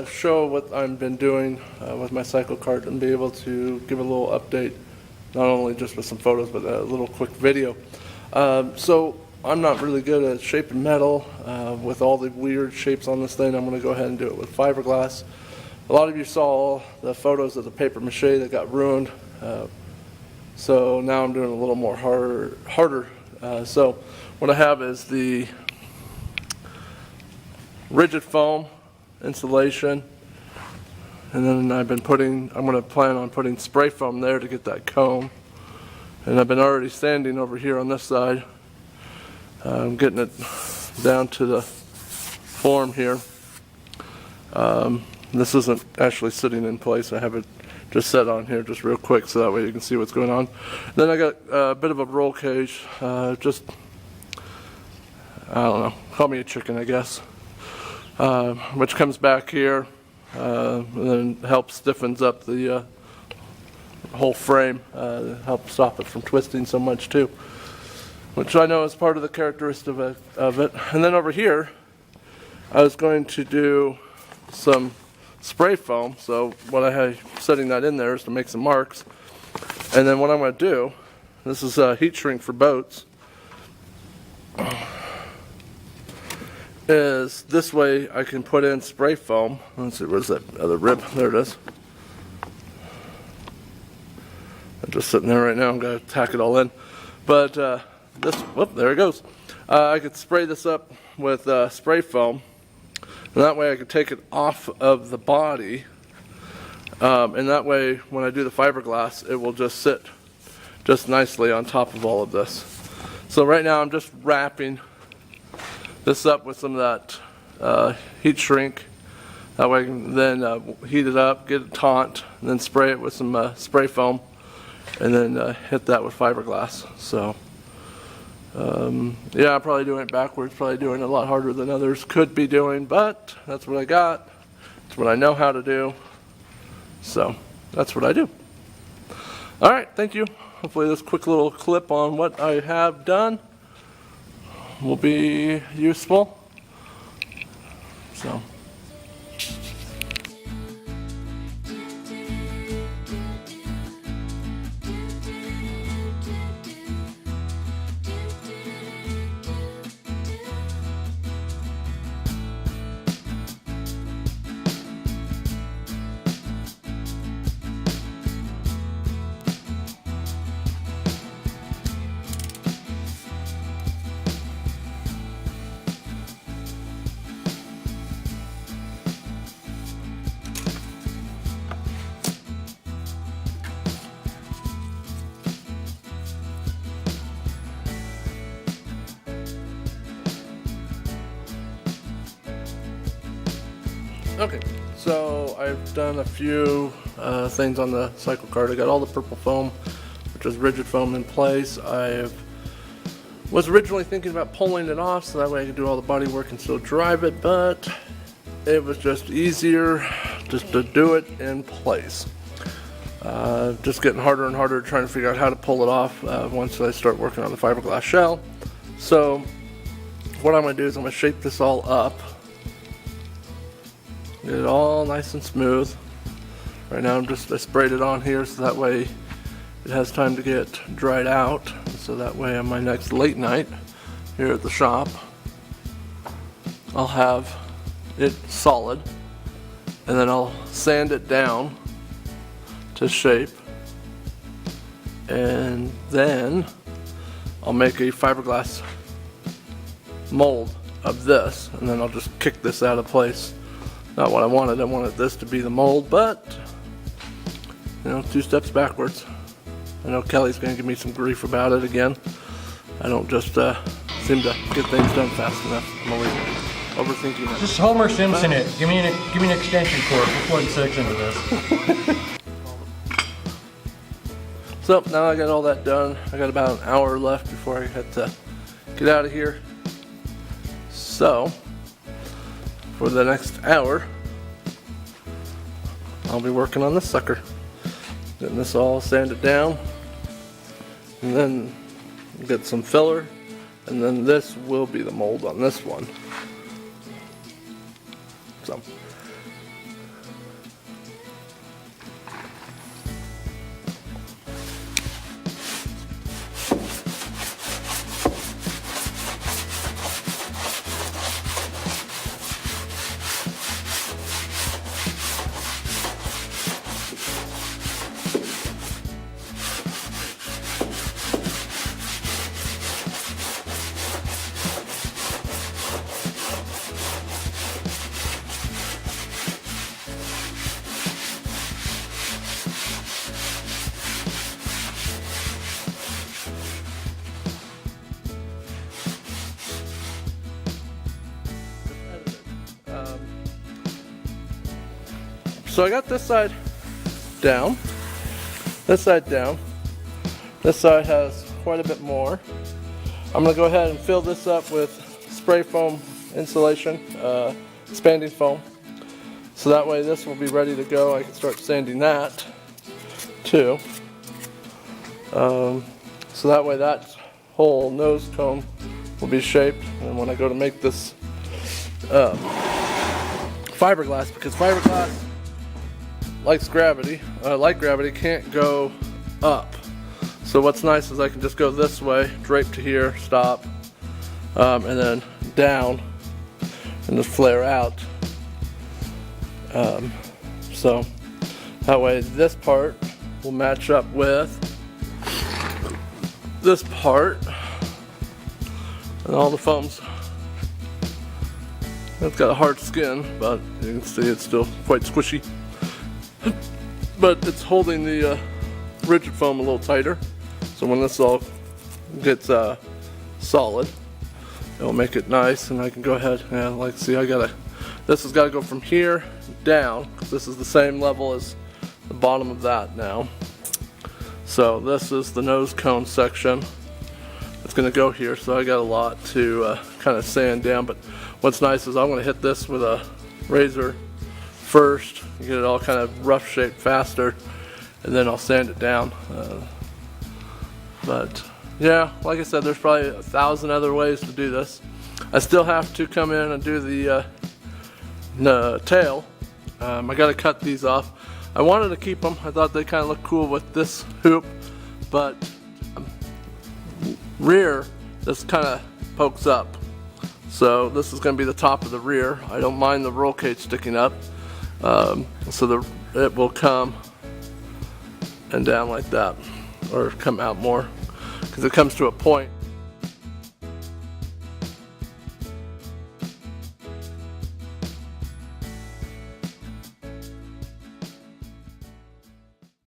Show what I've been doing with my cycle cart and be able to give a little update, not only just with some photos, but a little quick video. So I'm not really good at shaping metal with all the weird shapes on this thing. I'm going to go ahead and do it with fiberglass. A lot of you saw the photos of the paper mache that got ruined, so now I'm doing a little more harder. So what I have is the rigid foam insulation, and then I'm going to plan on putting spray foam there to get that cone. And I've been already sanding over here on this side. I'm getting it down to the form here. This isn't actually sitting in place. I have it just set on here just real quick so that way you can see what's going on. Then I got a bit of a roll cage, just, I don't know, call me a chicken, I guess, which comes back here and then helps stiffens up the whole frame, helps stop it from twisting so much too, which I know is part of the characteristic of it. And then over here I was going to do some spray foam, so what I had setting that in there is to make some marks. And then what I'm going to do, this is a heat shrink for boats, is this way I can put in spray foam. Let's see, where's that other rib? There it is. I'm just sitting there right now. I'm going to tack it all in. But whoop, there it goes. I could spray this up with spray foam, and that way I could take it off of the body, and that way when I do the fiberglass it will just sit just nicely on top of all of this. So right now I'm just wrapping this up with some of that heat shrink. That way I can then heat it up, get it taut, and then spray it with some spray foam, and then hit that with fiberglass. So yeah, I'm probably doing it backwards, probably doing it a lot harder than others could be doing, but that's what I got. It's what I know how to do. So that's what I do. Alright, thank you. Hopefully this quick little clip on what I have done will be useful. So okay, so I've done a few things on the cycle cart. I got all the purple foam, which is rigid foam, in place. I was originally thinking about pulling it off so that way I could do all the body work and still drive it, but it was just easier just to do it in place. Just getting harder and harder trying to figure out how to pull it off once I start working on the fiberglass shell. So what I'm going to do is I'm going to shape this all up. Get it all nice and smooth. Right now I sprayed it on here so that way it has time to get dried out. So that way on my next late night here at the shop, I'll have it solid, and then I'll sand it down to shape, and then I'll make a fiberglass mold of this, and then I'll just kick this out of place. Not what I wanted. I wanted this to be the mold, but you know, 2 steps backwards. I know Kelly's going to give me some grief about it again. I don't just seem to get things done fast enough. I'm always overthinking it. Just Homer Simpson it. Give me an extension cord. We'll plug 6 into this. So now I got all that done. I got about an hour left before I have to get out of here. So for the next hour, I'll be working on this sucker. Getting this all sanded down, and then get some filler, and then this will be the mold on this one. So So I got this side down, this side down. This side has quite a bit more. I'm gonna go ahead and fill this up with spray foam insulation, expanding foam. So that way this will be ready to go. I can start sanding that too. So that way that whole nose cone will be shaped. And when I go to make this fiberglass, because fiberglass likes gravity, like gravity, can't go up. So what's nice is I can just go this way, drape to here, stop, and then down, and just flare out. So that way this part will match up with this part, and all the foams. It's got a hard skin, but you can see it's still quite squishy. But it's holding the rigid foam a little tighter. So when this all gets solid, it'll make it nice, and I can go ahead and like see this has got to go from here down, because this is the same level as the bottom of that now. So this is the nose cone section. It's going to go here, so I got a lot to kind of sand down. But what's nice is I'm going to hit this with a razor first, get it all kind of rough shaped faster, and then I'll sand it down. But yeah, like I said, there's probably 1,000 other ways to do this. I still have to come in and do the tail. I got to cut these off. I wanted to keep them. I thought they kind of look cool with this hoop, but rear, this kind of pokes up. So this is going to be the top of the rear. I don't mind the roll cage sticking up. So it will come and down like that, or come out more, because it comes to a point